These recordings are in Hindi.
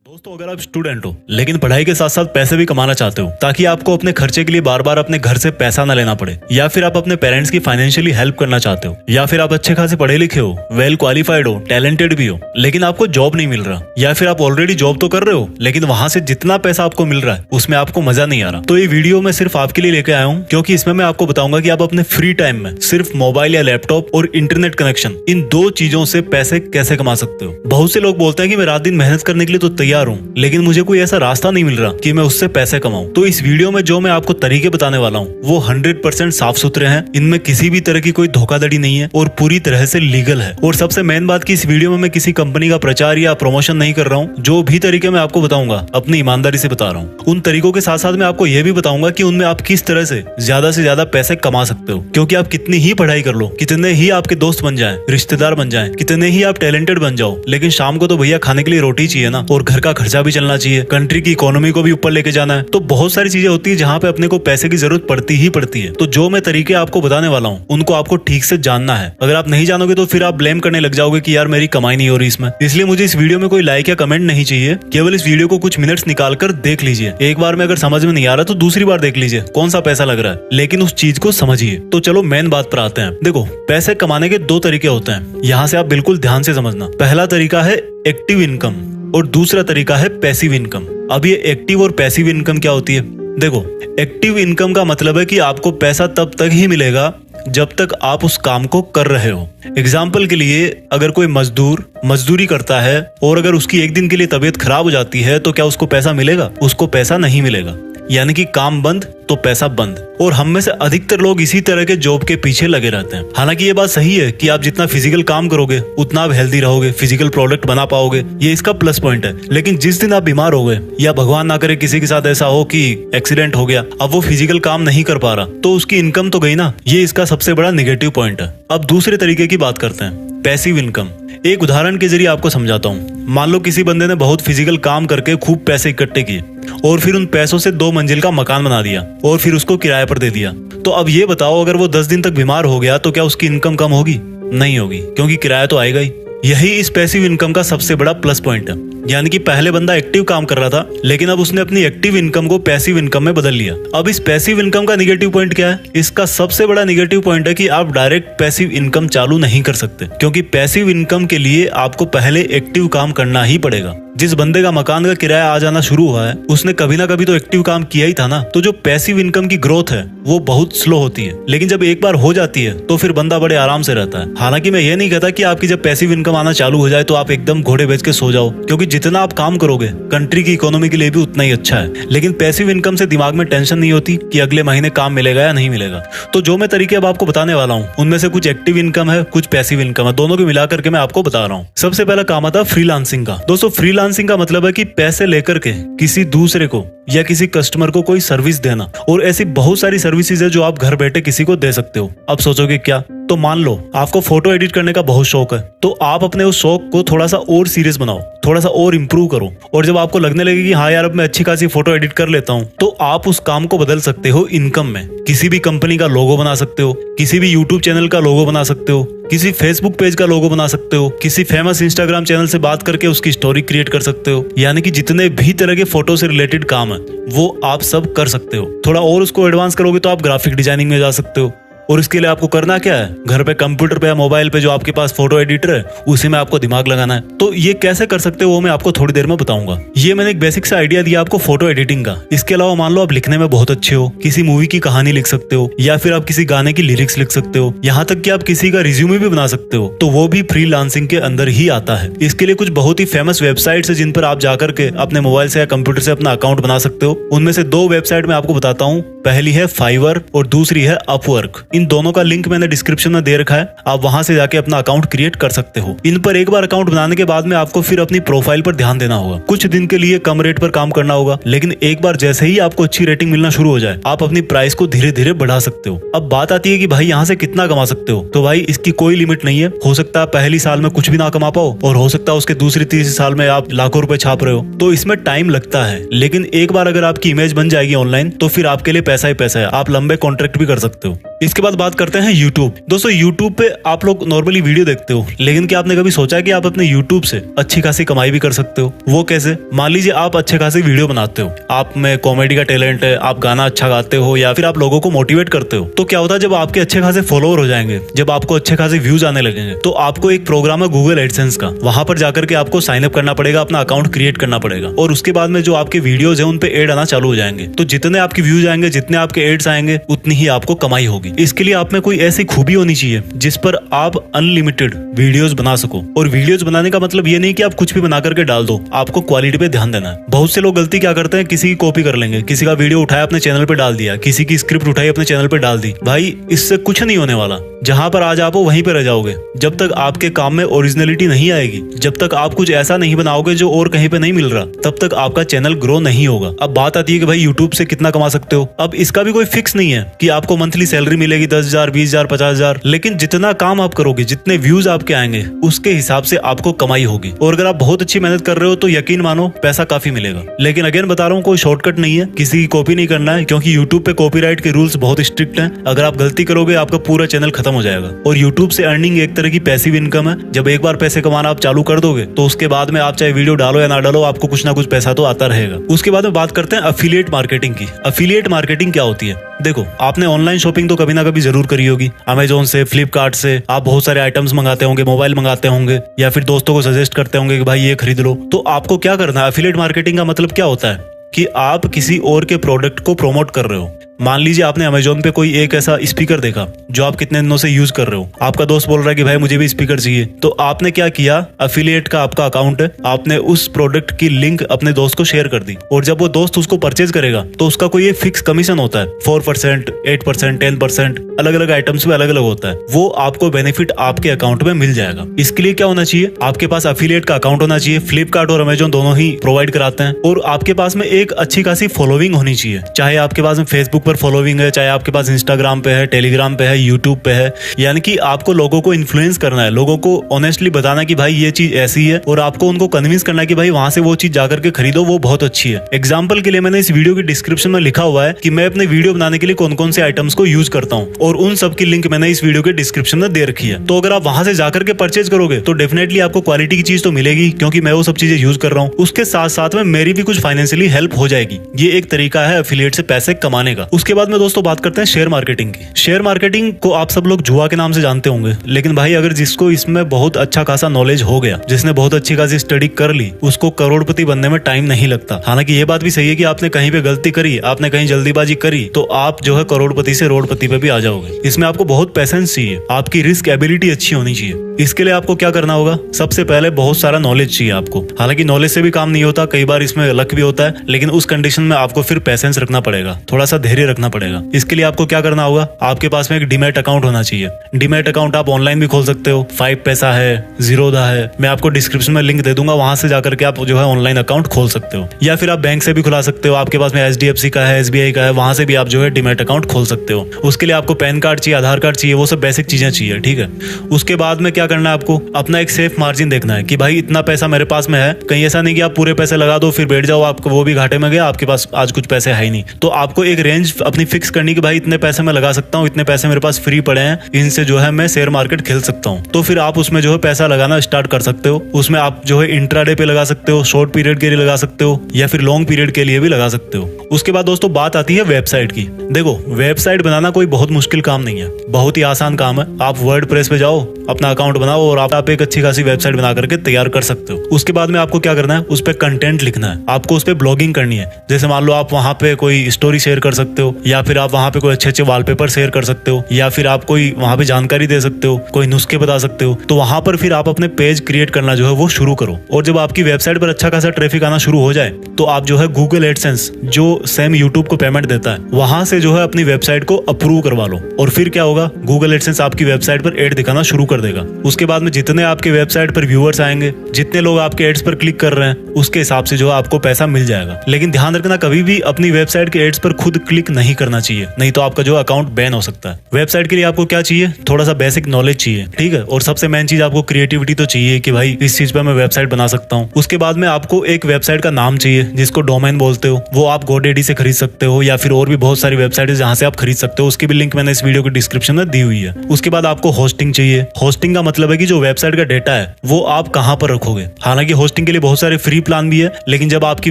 दोस्तों, अगर आप स्टूडेंट हो लेकिन पढ़ाई के साथ साथ पैसे भी कमाना चाहते हो ताकि आपको अपने खर्चे के लिए बार बार अपने घर से पैसा न लेना पड़े, या फिर आप अपने पेरेंट्स की फाइनेंशियली हेल्प करना चाहते हो, या फिर आप अच्छे खासे पढ़े लिखे हो, वेल क्वालिफाइड हो, टैलेंटेड भी हो, लेकिन आपको जॉब नहीं मिल रहा, या फिर आप ऑलरेडी जॉब तो कर रहे हो लेकिन वहां से जितना पैसा आपको मिल रहा है उसमें आपको मजा नहीं आ रहा, तो ये वीडियो मैं सिर्फ आपके लिए लेके आया हूँ क्योंकि इसमें मैं आपको बताऊंगा कि आप अपने फ्री टाइम में सिर्फ मोबाइल या लैपटॉप और इंटरनेट कनेक्शन, इन दो चीजों से पैसे कैसे कमा सकते हो। बहुत से लोग बोलते हैं कि मैं रात दिन मेहनत करने के लिए तो तैयार हूँ, लेकिन मुझे कोई ऐसा रास्ता नहीं मिल रहा कि मैं उससे पैसे कमाऊं। तो इस वीडियो में जो मैं आपको तरीके बताने वाला हूँ वो 100% साफ सुथरे हैं, इनमें किसी भी तरह की कोई धोखाधड़ी नहीं है और पूरी तरह से लीगल है। और सबसे मेन बात कि इस वीडियो में मैं किसी कंपनी का प्रचार या प्रमोशन नहीं कर रहा हूँ। जो भी तरीके मैं आपको बताऊंगा अपनी ईमानदारी से बता रहा हूँ। उन तरीकों के साथ साथ मैं आपको यह भी बताऊंगा कि उनमें आप किस तरह से ज्यादा पैसे कमा सकते हो, क्योंकि आप कितनी ही पढ़ाई कर लो, कितने ही आपके दोस्त बन जाएं, रिश्तेदार बन जाएं, कितने ही आप टैलेंटेड बन जाओ, लेकिन शाम को तो भैया खाने के लिए रोटी चाहिए ना, और घर का खर्चा भी चलना चाहिए, कंट्री की इकोनॉमी को भी ऊपर लेके जाना है। तो बहुत सारी चीजें होती है जहाँ पे अपने को पैसे की जरूरत पड़ती ही पड़ती है। तो जो मैं तरीके आपको बताने वाला हूँ उनको आपको ठीक से जानना है। अगर आप नहीं जानोगे तो फिर आप ब्लेम करने लग जाओगे कि यार मेरी कमाई नहीं हो रही इसमें। इसलिए मुझे इस वीडियो में कोई लाइक या कमेंट नहीं चाहिए, केवल इस वीडियो को कुछ मिनट्स निकाल कर देख लीजिए। एक बार में अगर समझ में नहीं आ रहा तो दूसरी बार देख लीजिए कौन सा पैसा लग रहा है, लेकिन उस चीज को समझिए। तो चलो मेन बात पर आते हैं। देखो, पैसे कमाने के दो तरीके होते हैं, यहाँ से आप बिल्कुल ध्यान से समझना। पहला तरीका है एक्टिव इनकम और दूसरा तरीका है पैसिव इनकम। अब ये एक्टिव और पैसिव इनकम क्या होती है? देखो, एक्टिव इनकम का मतलब है कि आपको पैसा तब तक ही मिलेगा जब तक आप उस काम को कर रहे हो। एग्जाम्पल के लिए, अगर कोई मजदूर मजदूरी करता है और अगर उसकी एक दिन के लिए तबीयत खराब हो जाती है तो क्या उसको पैसा मिलेगा? उसको पैसा नहीं मिलेगा। यानी कि काम बंद तो पैसा बंद। और हम में से अधिकतर लोग इसी तरह के जॉब के पीछे लगे रहते हैं। हालांकि ये बात सही है कि आप जितना फिजिकल काम करोगे उतना आप हेल्दी रहोगे, फिजिकल प्रोडक्ट बना पाओगे, ये इसका प्लस पॉइंट है। लेकिन जिस दिन आप बीमार हो गए या भगवान ना करे किसी के साथ ऐसा हो कि एक्सीडेंट हो गया, अब वो फिजिकल काम नहीं कर पा रहा, तो उसकी इनकम तो गई ना। ये इसका सबसे बड़ा नेगेटिव पॉइंट है। अब दूसरे तरीके की बात करते हैं, पैसिव इनकम। एक उदाहरण के जरिए आपको समझाता हूँ। मान लो किसी बंदे ने बहुत फिजिकल काम करके खूब पैसे इकट्ठे किए और फिर उन पैसों से 2 मंजिल का मकान बना दिया और फिर उसको किराए पर दे दिया। तो अब ये बताओ, अगर वो 10 दिन तक बीमार हो गया तो क्या उसकी इनकम कम होगी? नहीं होगी, क्योंकि किराया तो आएगा ही। यही इस पैसिव इनकम का सबसे बड़ा प्लस पॉइंट है। यानी कि पहले बंदा एक्टिव काम कर रहा था, लेकिन अब उसने अपनी एक्टिव इनकम को पैसिव इनकम में बदल लिया। अब इस पैसिव इनकम का निगेटिव पॉइंट क्या है? इसका सबसे बड़ा निगेटिव पॉइंट है कि आप डायरेक्ट पैसिव इनकम चालू नहीं कर सकते, क्योंकि पैसिव इनकम के लिए आपको पहले एक्टिव काम करना ही पड़ेगा। जिस बंदे का मकान का किराया आ जाना शुरू हुआ है उसने कभी ना कभी तो एक्टिव काम किया ही था ना। तो जो पैसिव इनकम की ग्रोथ है वो बहुत स्लो होती है, लेकिन जब एक बार हो जाती है तो फिर बंदा बड़े आराम से रहता है। हालांकि मैं ये नहीं कहता कि आपकी जब पैसिव इनकम आना चालू हो जाए तो आप एकदम घोड़े बेच के सो जाओ, क्योंकि जितना आप काम करोगे कंट्री की इकोनॉमी के लिए भी उतना ही अच्छा है। लेकिन पैसिव इनकम से दिमाग में टेंशन नहीं होती कि अगले महीने काम मिलेगा या नहीं मिलेगा। तो जो मैं तरीके अब आपको बताने वाला हूँ उनमें से कुछ एक्टिव इनकम है, कुछ पैसिव इनकम है, दोनों को मिलाकर के मैं आपको बता रहा हूँ। सबसे पहला काम आता है फ्रीलांसिंग का। दोस्तों, फ्रीलांसिंग का मतलब है कि पैसे लेकर के किसी दूसरे को या किसी कस्टमर को कोई सर्विस देना। और ऐसी बहुत सारी सर्विसेज है जो आप घर बैठे किसी को दे सकते हो। अब सोचोगे क्या? तो मान लो आपको फोटो एडिट करने का बहुत शौक है, तो आप अपने उस शौक को थोड़ा सा और सीरियस बनाओ, थोड़ा सा और इम्प्रूव करो, और जब आपको लगने लगे कि हाँ यार अब मैं अच्छी खासी फोटो एडिट कर लेता हूँ, तो आप उस काम को बदल सकते हो इनकम में। किसी भी कंपनी का लोगो बना सकते हो, किसी भी यूट्यूब चैनल का लोगो बना सकते हो, किसी फेसबुक पेज का लोगो बना सकते हो, किसी फेमस इंस्टाग्राम चैनल से बात करके उसकी स्टोरी क्रिएट कर सकते हो। यानी कि जितने भी तरह के फोटो से रिलेटेड काम है वो आप सब कर सकते हो। थोड़ा और उसको एडवांस करोगे तो आप ग्राफिक डिजाइनिंग में जा सकते हो। और इसके लिए आपको करना क्या है? घर पे कंप्यूटर पे या मोबाइल पे जो आपके पास फोटो एडिटर है उसी में आपको दिमाग लगाना है। तो ये कैसे कर सकते हो वो मैं आपको थोड़ी देर में बताऊंगा। ये मैंने एक बेसिक सा आइडिया दिया आपको फोटो एडिटिंग का। इसके अलावा मान लो आप लिखने में बहुत अच्छे हो, किसी मूवी की कहानी लिख सकते हो, या फिर आप किसी गाने की लिरिक्स लिख सकते हो, यहाँ तक कि आप किसी का रिज्यूमे भी बना सकते हो, तो वो भी फ्रीलांसिंग के अंदर ही आता है। इसके लिए कुछ बहुत ही फेमस वेबसाइट्स है जिन पर आप जाकर के अपने मोबाइल से या कंप्यूटर से अपना अकाउंट बना सकते हो। उनमें से 2 वेबसाइट मैं आपको बताता हूँ। पहली है फाइवर और दूसरी है अपवर्क। इन दोनों का लिंक मैंने डिस्क्रिप्शन में दे रखा है, आप वहां से जाके अपना अकाउंट क्रिएट कर सकते हो। इन पर एक बार अकाउंट बनाने के बाद में आपको फिर अपनी प्रोफाइल पर ध्यान देना होगा। कुछ दिन के लिए कम रेट पर काम करना होगा, लेकिन एक बार जैसे ही आपको अच्छी रेटिंग मिलना शुरू हो जाए आप अपनी प्राइस को धीरे धीरे बढ़ा सकते हो। अब बात आती है कि भाई यहाँ से कितना कमा सकते हो, तो भाई इसकी कोई लिमिट नहीं है। हो सकता है पहली साल में कुछ भी ना कमा पाओ और हो सकता है उसके दूसरी तीसरी साल में आप लाखों रुपए छाप रहे हो। तो इसमें टाइम लगता है, लेकिन एक बार अगर आपकी इमेज बन जाएगी ऑनलाइन तो फिर आपके लिए पैसा ही पैसा है। आप लंबे कॉन्ट्रैक्ट भी कर सकते हो। इसके बाद बात करते हैं यूट्यूब। दोस्तों यूट्यूब पे आप लोग नॉर्मली वीडियो देखते हो, लेकिन क्या आपने कभी सोचा है कि आप अपने यूट्यूब से अच्छी खासी कमाई भी कर सकते हो? वो कैसे? मान लीजिए आप अच्छे खासी वीडियो बनाते हो, आप में कॉमेडी का टैलेंट है, आप गाना अच्छा गाते हो या फिर आप लोगों को मोटिवेट करते हो, तो क्या होता है जब आपके अच्छे खासे फॉलोअर हो जाएंगे, जब आपको अच्छे खासे व्यूज आने लगेंगे, तो आपको एक प्रोग्राम है गूगल एडसेंस का, वहां पर जाकर के आपको साइन अप करना पड़ेगा, अपना अकाउंट क्रिएट करना पड़ेगा और उसके बाद में जो आपके वीडियोज है उन पे एड आना चालू हो जाएंगे। तो जितने आपके व्यूज आएंगे, जितने आपके एड्स आएंगे, उतनी ही आपको कमाई होगी। इसके लिए आप में कोई ऐसी खूबी होनी चाहिए जिस पर आप अनलिमिटेड वीडियोस बना सको। और वीडियोस बनाने का मतलब ये नहीं कि आप कुछ भी बना करके डाल दो, आपको क्वालिटी पे ध्यान देना है। बहुत से लोग गलती क्या करते हैं, किसी की कॉपी कर लेंगे, किसी का वीडियो उठाया अपने चैनल पे डाल दिया, किसी की स्क्रिप्ट उठाई अपने चैनल पे डाल दी। भाई इससे कुछ नहीं होने वाला, जहां पर आज आप हो वहीं पे रह जाओगे। जब तक आपके काम में ओरिजिनलिटी नहीं आएगी, जब तक आप कुछ ऐसा नहीं बनाओगे जो और कहीं पे नहीं मिल रहा, तब तक आपका चैनल ग्रो नहीं होगा। अब बात आती है कि भाई यूट्यूब से कितना कमा सकते हो। अब इसका भी कोई फिक्स नहीं है कि आपको मंथली सैलरी मिलेगी 10,000, 20,000, 50,000, लेकिन जितना काम आप करोगे, जितने व्यूज आपके आएंगे, उसके हिसाब से आपको कमाई होगी। और अगर आप बहुत अच्छी मेहनत कर रहे हो तो यकीन मानो पैसा काफी मिलेगा। लेकिन अगेन बता रहा हूँ, कोई शॉर्टकट नहीं है, किसी की कॉपी नहीं करना है, क्योंकि यूट्यूब पे कॉपीराइट के रूल्स बहुत स्ट्रिक्ट हैं। अगर आप गलती करोगे आपका पूरा चैनल खत्म हो जाएगा। और यूट्यूब से अर्निंग एक तरह की पैसिव इनकम है। जब एक बार पैसे कमाना आप चालू कर दोगे तो उसके बाद में आप चाहे वीडियो डालो या ना डालो, आपको कुछ ना कुछ पैसा तो आता रहेगा। उसके बाद में बात करते हैं अफिलिएट मार्केटिंग की। अफिलिएट मार्केटिंग क्या होती है? देखो, आपने ऑनलाइन शॉपिंग तो कभी ना कभी जरूर करी होगी। अमेजोन से, फ्लिपकार्ट से आप बहुत सारे आइटम्स मंगाते होंगे, मोबाइल मंगाते होंगे या फिर दोस्तों को सजेस्ट करते होंगे कि भाई ये खरीद लो। तो आपको क्या करना है? अफिलिएट मार्केटिंग का मतलब क्या होता है कि आप किसी और के प्रोडक्ट को प्रमोट कर रहे हो। मान लीजिए आपने अमेजोन पे कोई एक ऐसा स्पीकर देखा जो आप कितने दिनों से यूज कर रहे हो, आपका दोस्त बोल रहा है कि भाई मुझे भी स्पीकर चाहिए, तो आपने क्या किया? अफिलिएट का आपका अकाउंट है, आपने उस प्रोडक्ट की लिंक अपने दोस्त को शेयर कर दी और जब वो दोस्त उसको परचेज करेगा तो उसका कोई एक फिक्स कमीशन होता है, 4%, 8%, 10%, अलग अलग आइटम्स पे अलग अलग होता है। वो आपको बेनिफिट आपके अकाउंट में मिल जाएगा। इसके लिए क्या होना चाहिए? आपके पास अफिलिएट का अकाउंट होना चाहिए। फ्लिपकार्ट और अमेजोन दोनों ही प्रोवाइड कराते हैं। और आपके पास में एक अच्छी खासी फॉलोइंग होनी चाहिए, चाहे आपके पास में फेसबुक पर फॉलोइंग है, चाहे आपके पास इंस्टाग्राम पे है, टेलीग्राम पे है, यूट्यूब पे है। यानी कि आपको लोगों को इन्फ्लुएंस करना है, लोगों को ऑनेस्टली बताना कि भाई ये चीज ऐसी है और आपको उनको कन्विंस करना है कि भाई वहां से वो चीज जाकर के खरीदो, वो बहुत अच्छी है। एग्जाम्पल के लिए मैंने इस वीडियो की डिस्क्रिप्शन में लिखा हुआ है कि मैं अपने वीडियो बनाने के लिए कौन कौन से आइटम्स को यूज करता हूँ और उन सब की लिंक मैंने इस वीडियो के डिस्क्रिप्शन में दे रखी है। तो अगर आप वहां से जाकर के परचेज करोगे तो डेफिनेटली आपको क्वालिटी की चीज तो मिलेगी, क्योंकि मैं वो सब चीजें यूज कर रहा हूँ। उसके साथ साथ में मेरी भी कुछ फाइनेंशियली हेल्प हो जाएगी। ये एक तरीका है एफिलिएट से पैसे कमाने का। उसके बाद में दोस्तों बात करते हैं शेयर मार्केटिंग की। शेयर मार्केटिंग को आप सब लोग जुआ के नाम से जानते होंगे, लेकिन भाई अगर जिसको इसमें बहुत अच्छा खासा नॉलेज हो गया, जिसने बहुत अच्छी खासी स्टडी कर ली, उसको करोड़पति बनने में टाइम नहीं लगता। हालांकि ये बात भी सही है कि आपने कहीं पे गलती करी, आपने कहीं जल्दीबाजी करी, तो आप जो है करोड़पति से रोडपति पे भी आ जाओगे। इसमें आपको बहुत पेशेंस चाहिए, आपकी रिस्क एबिलिटी अच्छी होनी चाहिए। इसके लिए आपको क्या करना होगा? सबसे पहले बहुत सारा नॉलेज चाहिए आपको। हालांकि नॉलेज से भी काम नहीं होता, कई बार इसमें लक भी होता है, लेकिन उस कंडीशन में आपको फिर पेशेंस रखना पड़ेगा, थोड़ा सा धैर्य रखना पड़ेगा। इसके लिए आपको क्या करना होगा? आपके पास में एक डीमैट अकाउंट होना चाहिए। डीमैट अकाउंट आप ऑनलाइन भी खोल सकते हो, 5 पैसा है, जीरोधा है, मैं आपको डिस्क्रिप्शन में लिंक दे दूंगा, वहां से जाकर के आप जो है ऑनलाइन अकाउंट खोल सकते हो। या फिर आप बैंक से भी खुला सकते हो, आपके पास में HDFC का है, SBI का है, वहां से भी आप जो है डीमैट अकाउंट खोल सकते हो। उसके लिए आपको पैन कार्ड चाहिए, आधार कार्ड चाहिए, वो सब बेसिक चीजें चाहिए, ठीक है। उसके बाद में क्या करना है? आपको अपना एक सेफ मार्जिन देखना है कि भाई इतना पैसा मेरे पास में है। कहीं ऐसा नहीं कि आप पूरे पैसे लगा दो फिर बैठ जाओ, आपको वो भी घाटे में गया, आपके पास आज कुछ पैसे है ही नहीं। तो आपको एक रेंज अपनी फिक्स करनी कि भाई इतने पैसे मैं लगा सकता हूँ, इतने पैसे मेरे पास फ्री पड़े हैं, इनसे जो है मैं शेयर मार्केट खेल सकता हूँ। तो फिर आप उसमें जो है पैसा लगाना स्टार्ट कर सकते हो। उसमें आप जो है इंट्राडे पे लगा सकते हो, शॉर्ट पीरियड के लिए लगा सकते हो, या फिर लॉन्ग पीरियड के लिए भी लगा सकते हो। उसके बाद दोस्तों बात आती है वेबसाइट की। देखो, वेबसाइट बनाना कोई बहुत मुश्किल काम नहीं है, बहुत ही आसान काम है। आप वर्डप्रेस पे जाओ, अपना अकाउंट बनाओ और आप एक अच्छी खासी वेबसाइट बना करके तैयार कर सकते हो। उसके बाद में आपको क्या करना है? उस पे कंटेंट लिखना है, आपको उस पे ब्लॉगिंग करनी है। जैसे मान लो आप वहां पे कोई स्टोरी शेयर कर सकते हो, या फिर आप वहां पे कोई अच्छे अच्छे वॉलपेपर शेयर कर सकते हो, या फिर आप कोई वहां पे जानकारी दे सकते हो, कोई नुस्खे बता सकते हो। तो वहां पर फिर आप अपने पेज क्रिएट करना जो है वो शुरू करो। और जब आपकी वेबसाइट पर अच्छा खासा ट्रैफिक आना शुरू हो जाए तो आप जो है गूगल एडसेंस, जो सेम यूट्यूब को पेमेंट देता है, वहां से जो है अपनी वेबसाइट को अप्रूव करवा लो। और फिर क्या होगा? गूगल एडसेंस आपकी वेबसाइट पर एड दिखाना शुरू कर देगा। उसके बाद में जितने आपके वेबसाइट पर व्यूअर्स आएंगे, जितने लोग आपके एड्स पर क्लिक कर रहे हैं, उसके हिसाब से जो है आपको पैसा मिल जाएगा। लेकिन ध्यान रखना, कभी भी अपनी वेबसाइट के एड्स पर खुद क्लिक नहीं करना चाहिए, नहीं तो आपका जो अकाउंट बैन हो सकता है। वेबसाइट के लिए आपको क्या चाहिए? थोड़ा सा बेसिक नॉलेज चाहिए, ठीक है। और सबसे मेन चीज आपको क्रिएटिविटी तो चाहिए कि भाई इस चीज पर मैं वेबसाइट बना सकता हूँ। उसके बाद में आपको एक वेबसाइट का नाम चाहिए, जिसको डोमेन बोलते हो, वो आप GoDaddy से खरीद सकते हो, या फिर और भी बहुत सारी वेबसाइट है जहाँ से आप खरीद सकते हो। उसकी भी लिंक मैंने इस वीडियो के डिस्क्रिप्शन में दी हुई है। उसके बाद आपको होस्टिंग चाहिए। होस्टिंग का मतलब है कि जो वेबसाइट का डेटा है वो आप कहाँ पर रखोगे। हालांकि होस्टिंग के लिए बहुत सारे फ्री प्लान भी है, लेकिन जब आपकी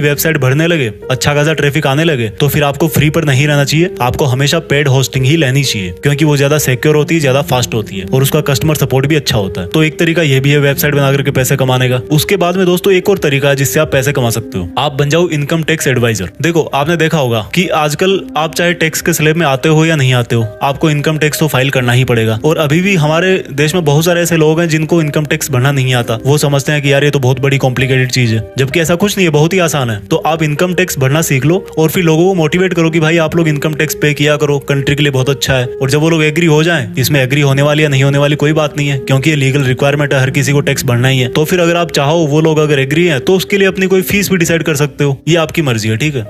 वेबसाइट बढ़ने लगे, अच्छा खासा ट्रैफिक आने लगे, तो फिर आपको फ्री पर नहीं रहना चाहिए। आपको हमेशा पेड होस्टिंग ही लेनी चाहिए, क्योंकि वो ज्यादा सिक्योर होती है, ज्यादा फास्ट होती है और उसका कस्टमर सपोर्ट भी अच्छा होता है। तो एक तरीका ये भी है वेबसाइट बना करके पैसे कमाने का। उसके बाद में दोस्तों एक और तरीका है जिससे आप पैसे कमा सकते हो। आप बन जाओ इनकम टैक्स एडवाइजर। देखो, आपने देखा होगा कि आजकल आप चाहे टैक्स के स्लैब में आते हो या नहीं आते हो, आपको इनकम टैक्स तो फाइल करना ही पड़ेगा। और अभी भी हमारे देश में बहुत सारे ऐसे लोग हैं जिनको इनकम टैक्स भरना नहीं आता। वो समझते हैं कि यार ये तो बहुत बड़ी कॉम्प्लिकेटेड चीज है, जबकि ऐसा कुछ नहीं है, बहुत ही आसान है। तो आप इनकम टैक्स भरना सीख लो और फिर लोगों को मोटिवेट करो कि भाई आप लोग इनकम टैक्स पे किया करो, कंट्री के लिए बहुत अच्छा है। और जब वो लोग एग्री हो जाएं, इसमें एग्री होने वाली या नहीं होने वाली कोई बात नहीं है, क्योंकि ये लीगल रिक्वायरमेंट है, हर किसी को टैक्स भरना ही है। तो फिर अगर आप चाहो, वो लोग अगर एग्री है, तो उसके लिए अपनी कोई फीस भी डिसाइड कर सकते हो। ये आपकी मर्जी है, ठीक है।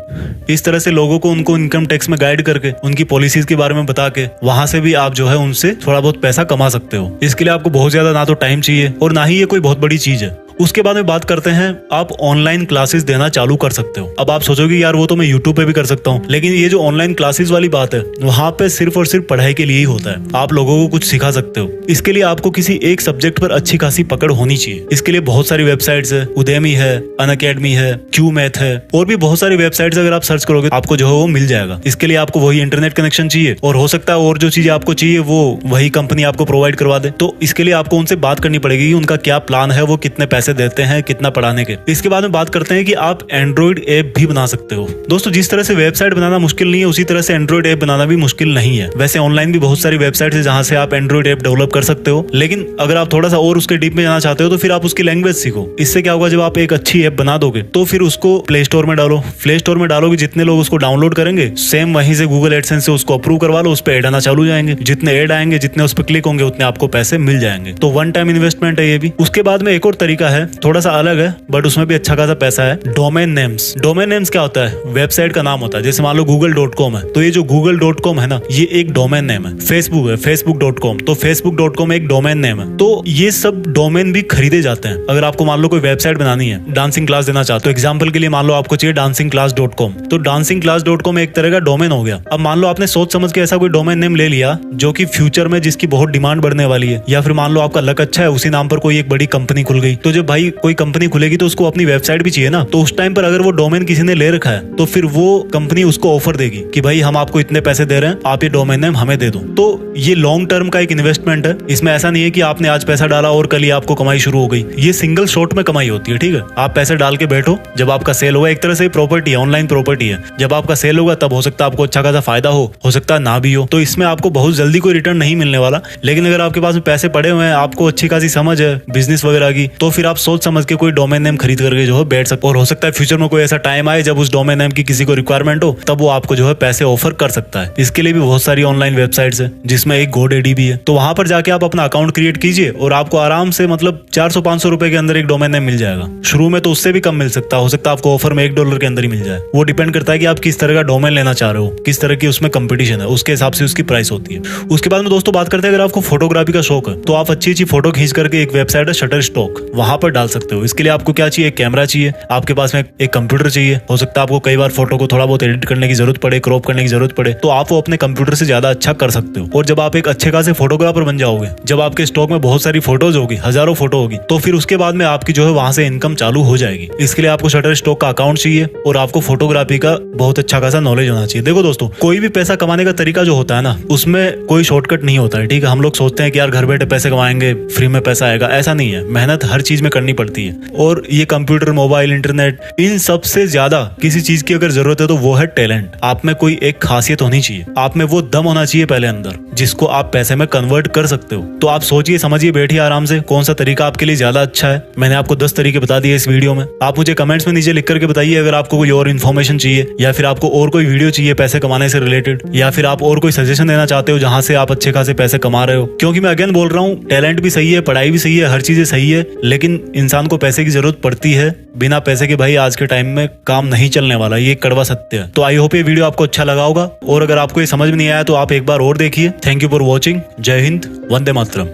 इस तरह से लोगों को उनको इनकम टैक्स में गाइड करके, उनकी पॉलिसीज के बारे में बता के, वहां से भी आप जो है उनसे थोड़ा बहुत पैसा कमा सकते हो। इसके लिए आपको बहुत ज्यादा ना तो टाइम चाहिए और ना ही ये कोई बहुत बड़ी चीज है। उसके बाद में बात करते हैं, आप ऑनलाइन क्लासेस देना चालू कर सकते हो। अब आप सोचोगे यार वो तो मैं यूट्यूब पे भी कर सकता हूँ, लेकिन ये जो ऑनलाइन क्लासेस वाली बात है, वहाँ पे सिर्फ और सिर्फ पढ़ाई के लिए ही होता है। आप लोगों को कुछ सिखा सकते हो। इसके लिए आपको किसी एक सब्जेक्ट पर अच्छी खासी पकड़ होनी चाहिए। इसके लिए बहुत सारी वेबसाइट्स है, उदेमी है, अनअकैडमी है, क्यू मैथ है, और भी बहुत सारी वेबसाइट्स अगर आप सर्च करोगे आपको जो है वो मिल जाएगा। इसके लिए आपको वही इंटरनेट कनेक्शन चाहिए, और हो सकता है और जो चीजें आपको चाहिए वो वही कंपनी आपको प्रोवाइड करवा दे। तो इसके लिए आपको उनसे बात करनी पड़ेगी कि उनका क्या प्लान है, वो कितने पैसे देते हैं, कितना पढ़ाने के। इसके बाद में बात करते हैं कि आप एंड्रॉइड ऐप भी बना सकते हो। दोस्तों, जिस तरह से वेबसाइट बनाना मुश्किल नहीं है, उसी तरह से एंड्रॉइड ऐप बनाना भी मुश्किल नहीं है। वैसे ऑनलाइन भी बहुत सारी वेबसाइट है जहां से आप एंड्रॉइड ऐप डेवलप कर सकते हो, लेकिन अगर आप थोड़ा सा और उसके डीप में जाना चाहते हो तो फिर आप उसकी लैंग्वेज सीखो। इससे क्या होगा, जब आप एक अच्छी ऐप बना दोगे तो फिर उसको प्ले स्टोर में डालो। प्ले स्टोर में डालोगे, जितने लोग उसको डाउनलोड करेंगे, सेम वहीं से गूगल एडसेंस से उसको अप्रूव करवा लो, उस पर ऐड आना चालू हो जाएंगे। जितने ऐड आएंगे, जितने उस पर क्लिक होंगे, उतने आपको पैसे मिल जाएंगे। तो वन टाइम इन्वेस्टमेंट है ये भी। उसके बाद में एक और तरीका है, थोड़ा सा अलग है बट उसमें भी अच्छा खासा पैसा है, डोमेन नेम्स। डोमेन नेम्स क्या होता है, वेबसाइट का नाम होता है। जैसे मान लो google.com है, तो ये जो google.com है ना, ये एक डोमेन नेम है। फेसबुक है, facebook.com, तो facebook.com एक डोमेन नेम है। तो ये सब डोमेन भी खरीदे जाते हैं। अगर आपको मान लो कोई वेबसाइट बनानी है, डांसिंग क्लास देना चाहते हो, एग्जाम्पल के लिए मान लो आपको चाहिए dancingclass.com, तो dancingclass.com एक तरह का डोमेन हो गया। अब मान लो आपने सोच समझ के ऐसा कोई डोमेन नेम ले लिया जो कि फ्यूचर में जिसकी बहुत डिमांड बढ़ने वाली है, या फिर मान लो आपका लक अच्छा है, उसी नाम पर कोई एक बड़ी कंपनी खुल गई। तो जब भाई कोई कंपनी खुलेगी तो उसको अपनी वेबसाइट भी चाहिए ना, तो उस टाइम पर अगर वो डोमेन किसी ने ले रखा है तो फिर वो कंपनी उसको ऑफर देगी कि भाई हम आपको इतने पैसे दे रहे हैं, आप ये डोमेन नेम हमें दे दो। तो ये लॉन्ग टर्म का एक इन्वेस्टमेंट है। इसमें ऐसा नहीं है कि आपने आज पैसा डाला और कल ही आपको कमाई शुरू हो गई। ये सिंगल शॉट में कमाई होती है, ठीक है। आप पैसे डाल के बैठो, जब आपका सेल होगा, एक तरह से प्रॉपर्टी है, ऑनलाइन प्रॉपर्टी है। जब आपका सेल होगा तब हो सकता है आपको अच्छा खासा फायदा हो सकता है ना भी हो। तो इसमें आपको बहुत जल्दी कोई रिटर्न नहीं मिलने वाला, लेकिन अगर आपके पास में पैसे पड़े हुए हैं, आपको अच्छी खासी समझ है बिजनेस वगैरह की, तो फिर आप सोच समझ के कोई डोमेन नेम खरीद करके जो है बैठ सकते हो। और हो सकता है फ्यूचर में कोई ऐसा टाइम आए जब उस डोमेन नेम की किसी को रिक्वायरमेंट हो, तब वो आपको जो है पैसे ऑफर कर सकता है। इसके लिए भी बहुत सारी ऑनलाइन वेबसाइट्स है, जिसमें एक GoDaddy भी है। तो वहां पर जाके आप अपना अकाउंट क्रिएट कीजिए और आपको आराम से मतलब 400-500 रुपए के अंदर एक डोमेन नेम मिल जाएगा। शुरू में तो उससे भी कम मिल सकता है, हो सकता है आपको ऑफर में $1 के अंदर ही मिल जाए। वो डिपेंड करता है कि आप किस तरह का डोमेन लेना चाह रहे हो, किस तरह की उसमें कंपटीशन है, उसके हिसाब से उसकी प्राइस होती है। उसके बाद में दोस्तों बात करते हैं, अगर आपको फोटोग्राफी का शौक है तो आप अच्छी अच्छी फोटो खींच करके एक वेबसाइट है शटरस्टॉक, वहां पर डाल सकते हो। इसके लिए आपको क्या चाहिए, एक कैमरा चाहिए, आपके पास में एक कंप्यूटर चाहिए। हो सकता है आपको कई बार फोटो को थोड़ा बहुत एडिट करने की जरूरत पड़े, क्रॉप करने की जरूरत पड़े, तो आप वो अपने कंप्यूटर से ज्यादा अच्छा कर सकते हो। और जब आप एक अच्छे खासे फोटोग्राफर बन जाओगे, जब आपके स्टॉक में बहुत सारी फोटोज होगी, हजारों फोटो होगी, तो फिर उसके बाद में आपकी जो है वहां से इनकम चालू हो जाएगी। इसके लिए आपको शटरस्टॉक का अकाउंट चाहिए और आपको फोटोग्राफी का बहुत अच्छा खासा नॉलेज होना चाहिए। देखो दोस्तों, कोई भी पैसा कमाने का तरीका जो होता है ना, उसमें कोई शॉर्टकट नहीं होता है, ठीक है। हम लोग सोचते हैं कि यार घर बैठे पैसे कमाएंगे, फ्री में पैसा आएगा, ऐसा नहीं है। मेहनत हर चीज में करनी पड़ती है। और ये कंप्यूटर, मोबाइल, इंटरनेट, इन सबसे ज्यादा किसी चीज की अगर जरूरत है तो वो है टैलेंट। आप में कोई एक खासियत होनी चाहिए, आप में वो दम होना चाहिए पहले अंदर, जिसको आप पैसे में कन्वर्ट कर सकते हो। तो आप सोचिए समझिए, बैठिए आराम से, कौन सा तरीका आपके लिए ज्यादा अच्छा है। मैंने आपको 10 तरीके बता दिए इस वीडियो में। आप मुझे कमेंट्स में नीचे लिख करके बताइए अगर आपको कोई और इन्फॉर्मेशन चाहिए, या फिर आपको और कोई वीडियो चाहिए पैसे कमाने से रिलेटेड, या फिर आप और कोई सजेशन देना चाहते हो जहां से आप अच्छे खासे पैसे कमा रहे हो। क्योंकि मैं अगेन बोल रहा हूँ, टैलेंट भी सही है, पढ़ाई भी सही है, हर चीजें सही है, लेकिन इंसान को पैसे की जरूरत पड़ती है। बिना पैसे के भाई आज के टाइम में काम नहीं चलने वाला, ये कड़वा सत्य है। तो आई होप ये वीडियो आपको अच्छा लगा होगा, और अगर आपको ये समझ में नहीं आया तो आप एक बार और देखिए। Thank you for watching. जय हिंद, वंदे मातरम।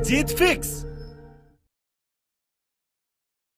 जीत फिक्स।